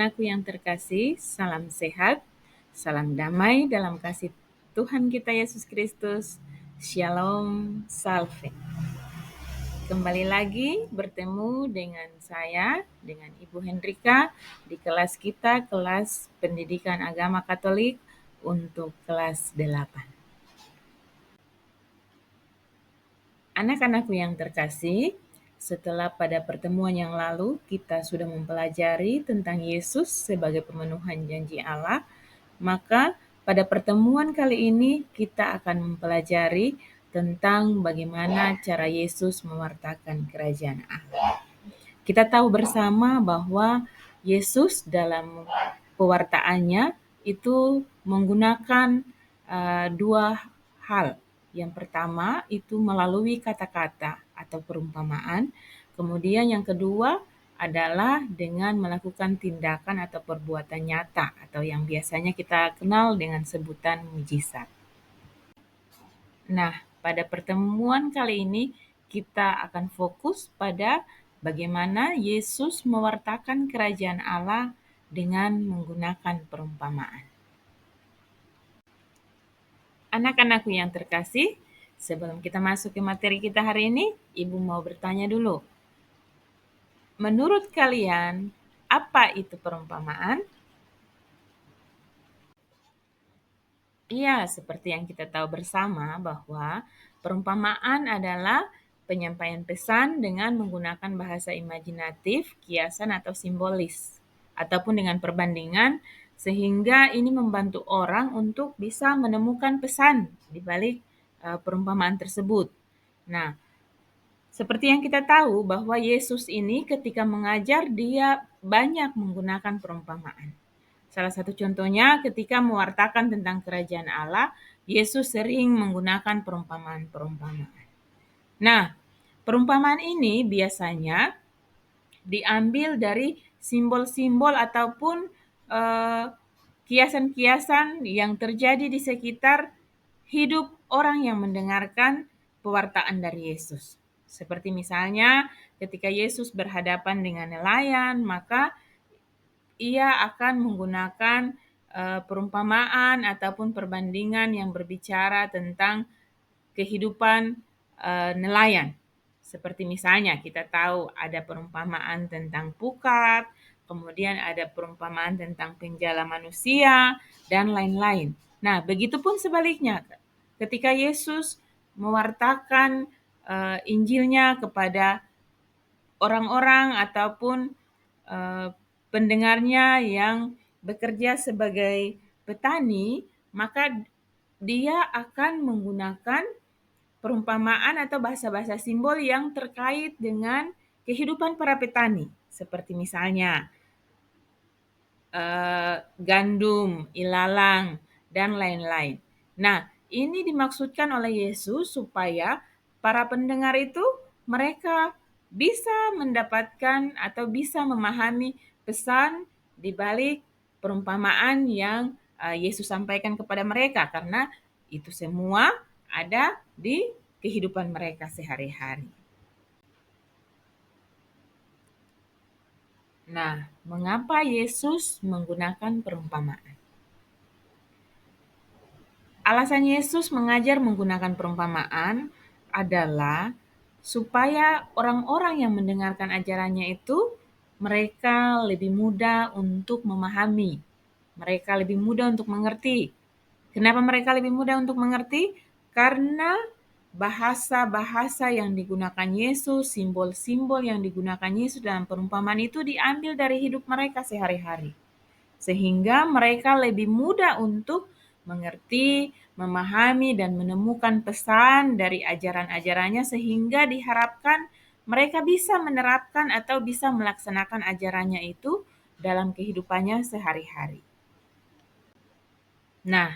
Anak-anakku yang terkasih, salam sehat, salam damai dalam kasih Tuhan kita Yesus Kristus. Shalom Salve. Kembali lagi bertemu dengan saya, dengan Ibu Hendrika di kelas kita, kelas Pendidikan Agama Katolik untuk kelas 8. Anak-anakku yang terkasih, setelah pada pertemuan yang lalu kita sudah mempelajari tentang Yesus sebagai pemenuhan janji Allah, maka pada pertemuan kali ini kita akan mempelajari tentang bagaimana cara Yesus mewartakan kerajaan Allah. Kita tahu bersama bahwa Yesus dalam pewartaannya itu menggunakan dua hal. Yang pertama itu melalui kata-kata atau perumpamaan. Kemudian yang kedua adalah dengan melakukan tindakan atau perbuatan nyata atau yang biasanya kita kenal dengan sebutan mujizat. Nah, pada pertemuan kali ini kita akan fokus pada bagaimana Yesus mewartakan kerajaan Allah dengan menggunakan perumpamaan. Anak-anakku yang terkasih, sebelum kita masuk ke materi kita hari ini, Ibu mau bertanya dulu. Menurut kalian, apa itu perumpamaan? Iya, seperti yang kita tahu bersama bahwa perumpamaan adalah penyampaian pesan dengan menggunakan bahasa imajinatif, kiasan atau simbolis, ataupun dengan perbandingan sehingga ini membantu orang untuk bisa menemukan pesan di balik perumpamaan tersebut. Nah, seperti yang kita tahu bahwa Yesus ini ketika mengajar dia banyak menggunakan perumpamaan. Salah satu contohnya ketika mewartakan tentang kerajaan Allah, Yesus sering menggunakan perumpamaan-perumpamaan. Nah, perumpamaan ini biasanya diambil dari simbol-simbol ataupun kiasan-kiasan yang terjadi di sekitar hidup orang yang mendengarkan pewartaan dari Yesus. Seperti misalnya ketika Yesus berhadapan dengan nelayan, maka ia akan menggunakan perumpamaan ataupun perbandingan yang berbicara tentang kehidupan nelayan. Seperti misalnya kita tahu ada perumpamaan tentang pukat, kemudian ada perumpamaan tentang penjala manusia, dan lain-lain. Nah, begitupun sebaliknya. Ketika Yesus mewartakan Injilnya kepada orang-orang ataupun pendengarnya yang bekerja sebagai petani, maka dia akan menggunakan perumpamaan atau bahasa-bahasa simbol yang terkait dengan kehidupan para petani. Seperti misalnya gandum, ilalang, dan lain-lain. Nah, ini dimaksudkan oleh Yesus supaya para pendengar itu mereka bisa mendapatkan atau bisa memahami pesan di balik perumpamaan yang Yesus sampaikan kepada mereka karena itu semua ada di kehidupan mereka sehari-hari. Nah, mengapa Yesus menggunakan perumpamaan? Alasan Yesus mengajar menggunakan perumpamaan adalah supaya orang-orang yang mendengarkan ajarannya itu mereka lebih mudah untuk memahami, mereka lebih mudah untuk mengerti. Kenapa mereka lebih mudah untuk mengerti? Karena bahasa-bahasa yang digunakan Yesus, simbol-simbol yang digunakan Yesus dalam perumpamaan itu diambil dari hidup mereka sehari-hari. Sehingga mereka lebih mudah untuk mengerti, memahami, dan menemukan pesan dari ajaran-ajarannya sehingga diharapkan mereka bisa menerapkan atau bisa melaksanakan ajarannya itu dalam kehidupannya sehari-hari. Nah,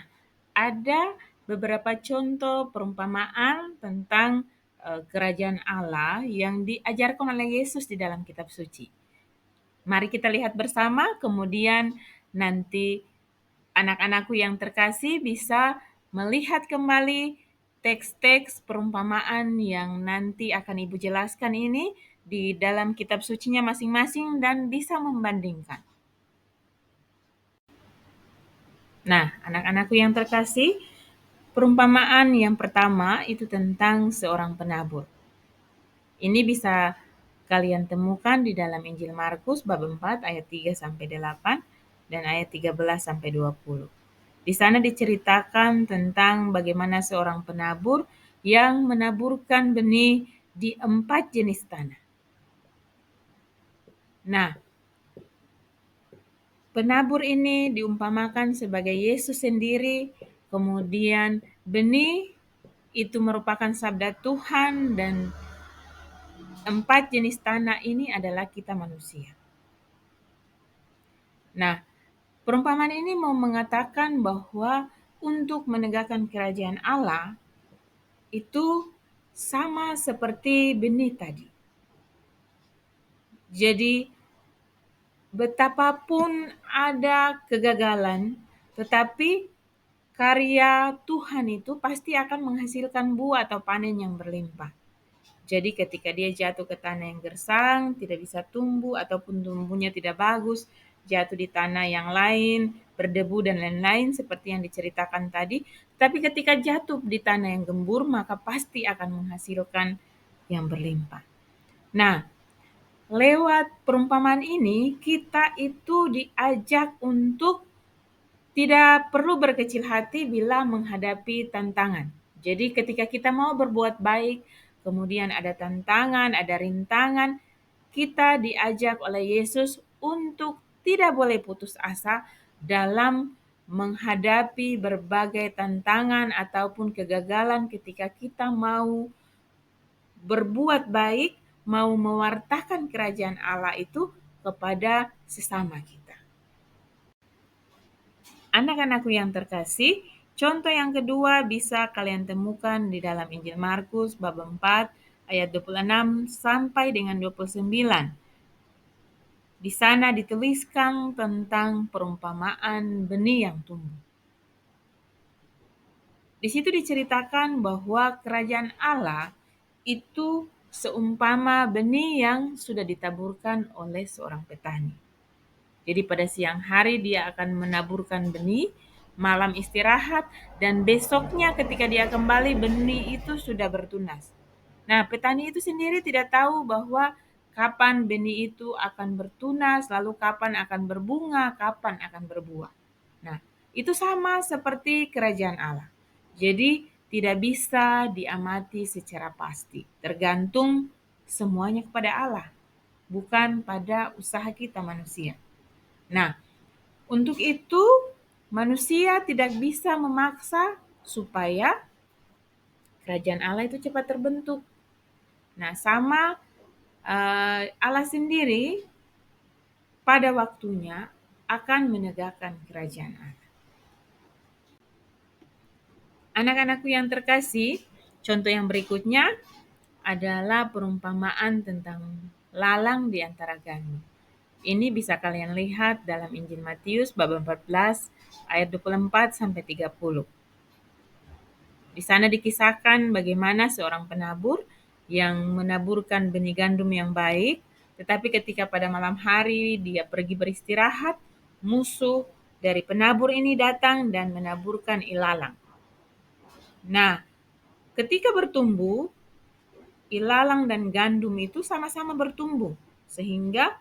ada beberapa contoh perumpamaan tentang kerajaan Allah yang diajarkan oleh Yesus di dalam kitab suci. Mari kita lihat bersama, kemudian nanti anak-anakku yang terkasih bisa melihat kembali teks-teks perumpamaan yang nanti akan Ibu jelaskan ini di dalam kitab sucinya masing-masing dan bisa membandingkan. Nah, anak-anakku yang terkasih, perumpamaan yang pertama itu tentang seorang penabur. Ini bisa kalian temukan di dalam Injil Markus bab 4 ayat 3 sampai 8 dan ayat 13 sampai 20. Di sana diceritakan tentang bagaimana seorang penabur yang menaburkan benih di 4 jenis tanah. Nah, penabur ini diumpamakan sebagai Yesus sendiri, kemudian benih itu merupakan sabda Tuhan dan 4 jenis tanah ini adalah kita manusia. Nah, perumpamaan ini mau mengatakan bahwa untuk menegakkan kerajaan Allah itu sama seperti benih tadi. Jadi betapapun ada kegagalan, tetapi karya Tuhan itu pasti akan menghasilkan buah atau panen yang berlimpah. Jadi ketika dia jatuh ke tanah yang gersang, tidak bisa tumbuh ataupun tumbuhnya tidak bagus, jatuh di tanah yang lain, berdebu dan lain-lain seperti yang diceritakan tadi. Tapi ketika jatuh di tanah yang gembur, maka pasti akan menghasilkan yang berlimpah. Nah, lewat perumpamaan ini kita itu diajak untuk tidak perlu berkecil hati bila menghadapi tantangan. Jadi ketika kita mau berbuat baik, kemudian ada tantangan, ada rintangan, kita diajak oleh Yesus untuk tidak boleh putus asa dalam menghadapi berbagai tantangan ataupun kegagalan ketika kita mau berbuat baik, mau mewartakan kerajaan Allah itu kepada sesama kita. Anak-anakku yang terkasih, contoh yang kedua bisa kalian temukan di dalam Injil Markus bab 4 ayat 26 sampai dengan 29. Di sana dituliskan tentang perumpamaan benih yang tumbuh. Di situ diceritakan bahwa kerajaan Allah itu seumpama benih yang sudah ditaburkan oleh seorang petani. Jadi pada siang hari dia akan menaburkan benih, malam istirahat, dan besoknya ketika dia kembali benih itu sudah bertunas. Nah, petani itu sendiri tidak tahu bahwa kapan benih itu akan bertunas, lalu kapan akan berbunga, kapan akan berbuah. Nah, itu sama seperti kerajaan Allah. Jadi tidak bisa diamati secara pasti, tergantung semuanya kepada Allah, bukan pada usaha kita manusia. Nah, untuk itu manusia tidak bisa memaksa supaya kerajaan Allah itu cepat terbentuk. Nah, sama Allah sendiri pada waktunya akan menegakkan kerajaan Allah. Anak-anakku yang terkasih, contoh yang berikutnya adalah perumpamaan tentang lalang di antara gandum. Ini bisa kalian lihat dalam Injil Matius bab 14 ayat 24 sampai 30. Di sana dikisahkan bagaimana seorang penabur yang menaburkan benih gandum yang baik, tetapi ketika pada malam hari dia pergi beristirahat, musuh dari penabur ini datang dan menaburkan ilalang. Nah, ketika bertumbuh, ilalang dan gandum itu sama-sama bertumbuh, sehingga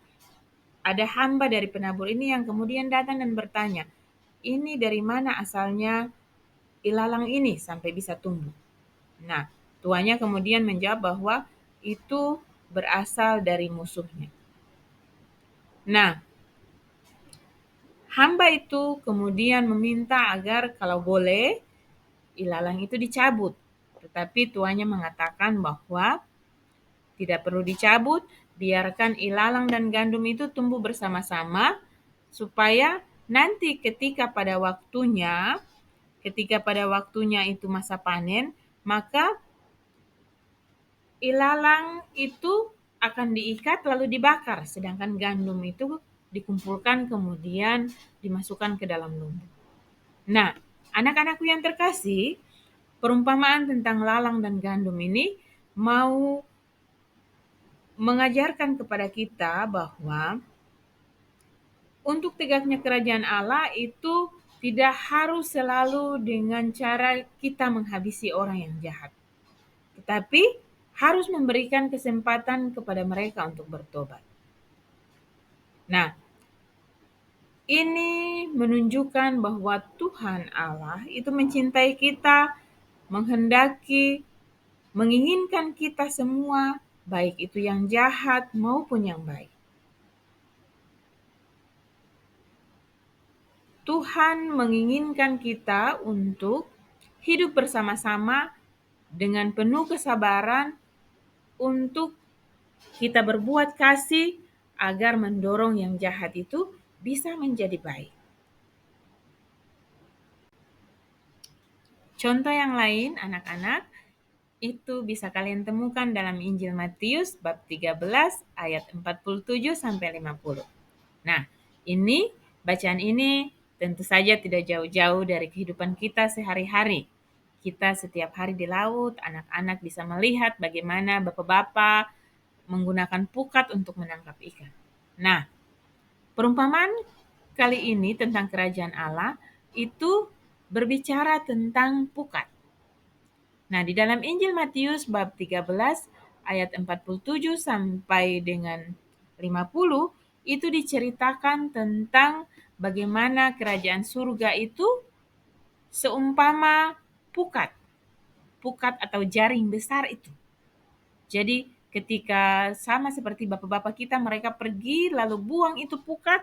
ada hamba dari penabur ini yang kemudian datang dan bertanya, ini dari mana asalnya ilalang ini sampai bisa tumbuh? Nah, tuannya kemudian menjawab bahwa itu berasal dari musuhnya. Nah, hamba itu kemudian meminta agar kalau boleh ilalang itu dicabut. Tetapi tuannya mengatakan bahwa tidak perlu dicabut, biarkan ilalang dan gandum itu tumbuh bersama-sama supaya nanti ketika pada waktunya itu masa panen, maka ilalang itu akan diikat lalu dibakar, sedangkan gandum itu dikumpulkan kemudian dimasukkan ke dalam lumbung. Nah, anak-anakku yang terkasih, perumpamaan tentang lalang dan gandum ini mau mengajarkan kepada kita bahwa untuk tegaknya kerajaan Allah itu Tidak harus selalu dengan cara kita menghabisi orang yang jahat, tetapi harus memberikan kesempatan kepada mereka untuk bertobat. Nah, ini menunjukkan bahwa Tuhan Allah itu mencintai kita, menghendaki, menginginkan kita semua, baik itu yang jahat maupun yang baik. Tuhan menginginkan kita untuk hidup bersama-sama dengan penuh kesabaran untuk kita berbuat kasih agar mendorong yang jahat itu bisa menjadi baik. Contoh yang lain, anak-anak, itu bisa kalian temukan dalam Injil Matius bab 13 ayat 47 sampai 50. Nah, ini bacaan ini tentu saja tidak jauh-jauh dari kehidupan kita sehari-hari. Kita setiap hari di laut, anak-anak bisa melihat bagaimana bapak-bapak menggunakan pukat untuk menangkap ikan. Nah, perumpamaan kali ini tentang kerajaan Allah itu berbicara tentang pukat. Nah, di dalam Injil Matius bab 13 ayat 47 sampai dengan 50 itu diceritakan tentang bagaimana kerajaan surga itu seumpama pukat. Pukat atau jaring besar itu. Jadi ketika sama seperti bapak-bapak kita, mereka pergi lalu buang itu pukat,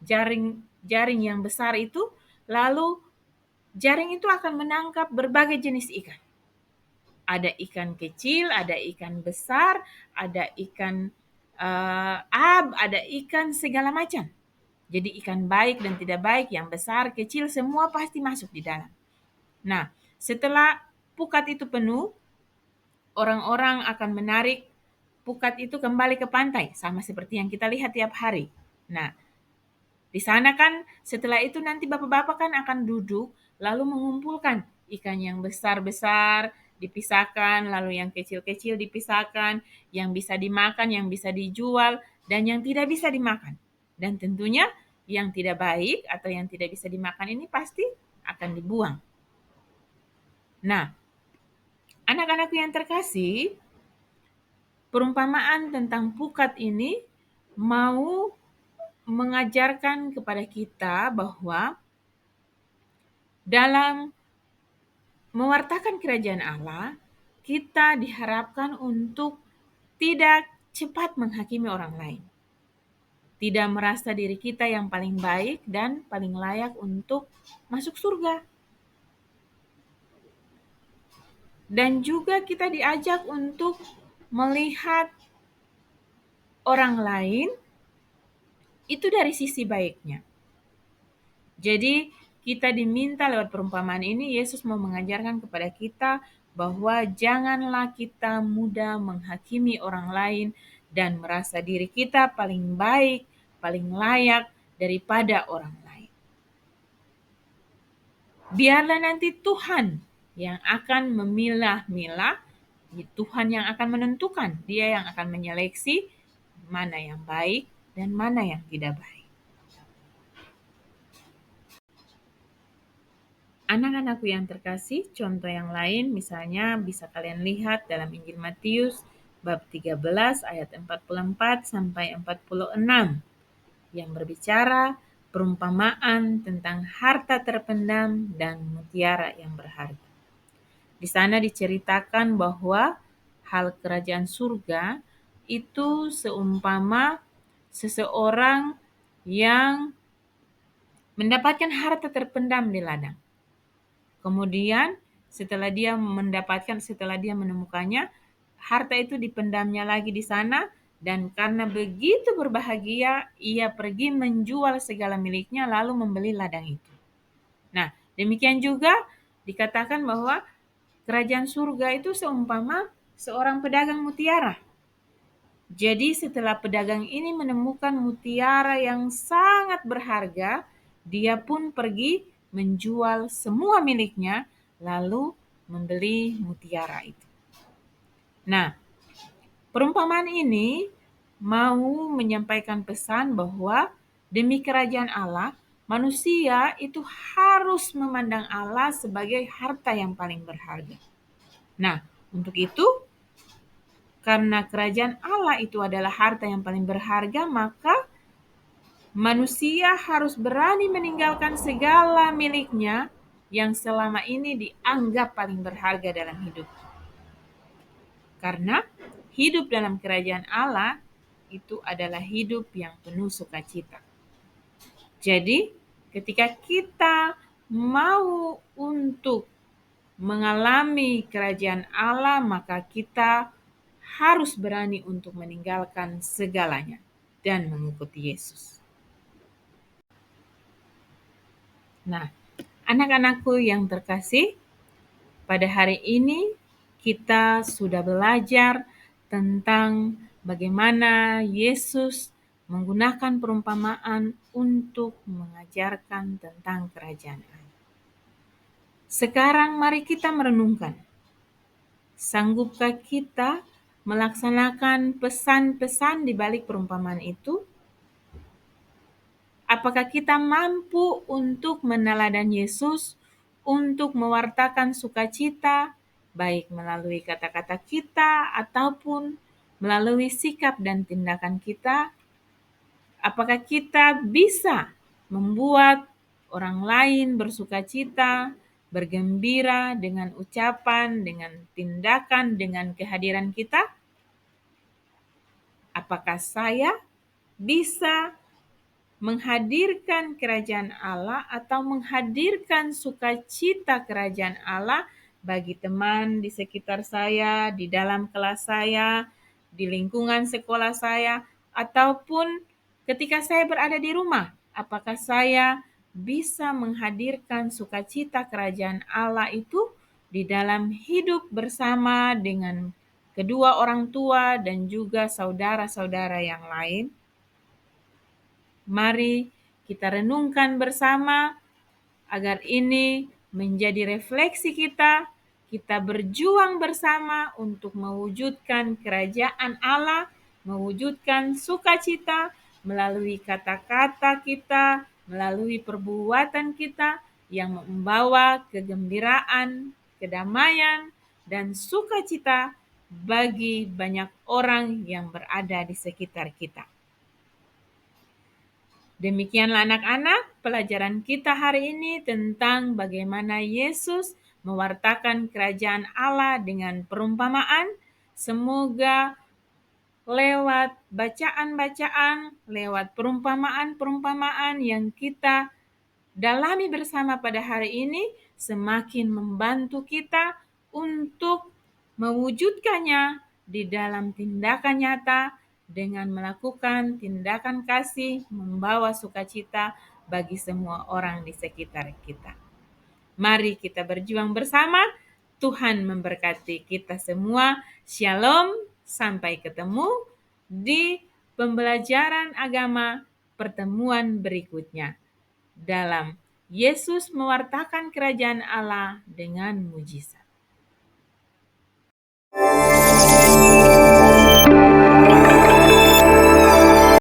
jaring yang besar itu, lalu jaring itu akan menangkap berbagai jenis ikan. Ada ikan kecil, ada ikan besar, ada ikan ada ikan segala macam. Jadi ikan baik dan tidak baik, yang besar, kecil, semua pasti masuk di dalam. Nah, setelah pukat itu penuh, orang-orang akan menarik pukat itu kembali ke pantai, sama seperti yang kita lihat tiap hari. Nah, di sana kan setelah itu nanti bapak-bapak kan akan duduk, lalu mengumpulkan ikan yang besar-besar, dipisahkan, lalu yang kecil-kecil dipisahkan, yang bisa dimakan, yang bisa dijual, dan yang tidak bisa dimakan. Dan tentunya yang tidak baik atau yang tidak bisa dimakan ini pasti akan dibuang. Nah, anak-anakku yang terkasih, perumpamaan tentang pukat ini mau mengajarkan kepada kita bahwa dalam mewartakan kerajaan Allah, kita diharapkan untuk tidak cepat menghakimi orang lain. Tidak merasa diri kita yang paling baik dan paling layak untuk masuk surga. Dan juga kita diajak untuk melihat orang lain itu dari sisi baiknya. Jadi kita diminta lewat perumpamaan ini, Yesus mau mengajarkan kepada kita bahwa janganlah kita mudah menghakimi orang lain dan merasa diri kita paling baik, paling layak daripada orang lain. Biarlah nanti Tuhan yang akan memilah-milah, Tuhan yang akan menentukan, Dia yang akan menyeleksi mana yang baik dan mana yang tidak baik. Anak-anakku yang terkasih, contoh yang lain misalnya bisa kalian lihat dalam Injil Matius bab 13 ayat 44 sampai 46 yang berbicara perumpamaan tentang harta terpendam dan mutiara yang berharga. Di sana diceritakan bahwa hal kerajaan surga itu seumpama seseorang yang mendapatkan harta terpendam di ladang. Kemudian setelah dia menemukannya, harta itu dipendamnya lagi di sana, dan karena begitu berbahagia, ia pergi menjual segala miliknya lalu membeli ladang itu. Nah, demikian juga dikatakan bahwa kerajaan surga itu seumpama seorang pedagang mutiara. Jadi setelah pedagang ini menemukan mutiara yang sangat berharga, dia pun pergi menjual semua miliknya lalu membeli mutiara itu. Nah, perumpamaan ini mau menyampaikan pesan bahwa demi kerajaan Allah, manusia itu harus memandang Allah sebagai harta yang paling berharga. Nah, untuk itu, karena kerajaan Allah itu adalah harta yang paling berharga, maka manusia harus berani meninggalkan segala miliknya yang selama ini dianggap paling berharga dalam hidup. Karena hidup dalam kerajaan Allah itu adalah hidup yang penuh sukacita. Jadi, ketika kita mau untuk mengalami kerajaan Allah, maka kita harus berani untuk meninggalkan segalanya dan mengikuti Yesus. Nah, anak-anakku yang terkasih, pada hari ini kita sudah belajar tentang bagaimana Yesus menggunakan perumpamaan untuk mengajarkan tentang kerajaan Allah. Sekarang mari kita merenungkan, sanggupkah kita melaksanakan pesan-pesan di balik perumpamaan itu? Apakah kita mampu untuk meneladani Yesus, untuk mewartakan sukacita, baik melalui kata-kata kita ataupun melalui sikap dan tindakan kita? Apakah kita bisa membuat orang lain bersukacita, bergembira dengan ucapan, dengan tindakan, dengan kehadiran kita? Apakah saya bisa menghadirkan kerajaan Allah atau menghadirkan sukacita kerajaan Allah bagi teman di sekitar saya, di dalam kelas saya, di lingkungan sekolah saya, ataupun ketika saya berada di rumah? Apakah saya bisa menghadirkan sukacita kerajaan Allah itu di dalam hidup bersama dengan kedua orang tua dan juga saudara-saudara yang lain? Mari kita renungkan bersama agar ini menjadi refleksi kita. Kita berjuang bersama untuk mewujudkan kerajaan Allah, mewujudkan sukacita melalui kata-kata kita, melalui perbuatan kita yang membawa kegembiraan, kedamaian, dan sukacita bagi banyak orang yang berada di sekitar kita. Demikianlah anak-anak, pelajaran kita hari ini tentang bagaimana Yesus mewartakan kerajaan Allah dengan perumpamaan. Semoga lewat bacaan-bacaan, lewat perumpamaan-perumpamaan yang kita dalami bersama pada hari ini, semakin membantu kita untuk mewujudkannya di dalam tindakan nyata dengan melakukan tindakan kasih membawa sukacita bagi semua orang di sekitar kita. Mari kita berjuang bersama. Tuhan memberkati kita semua. Shalom, sampai ketemu di pembelajaran agama pertemuan berikutnya dalam Yesus mewartakan kerajaan Allah dengan mujizat.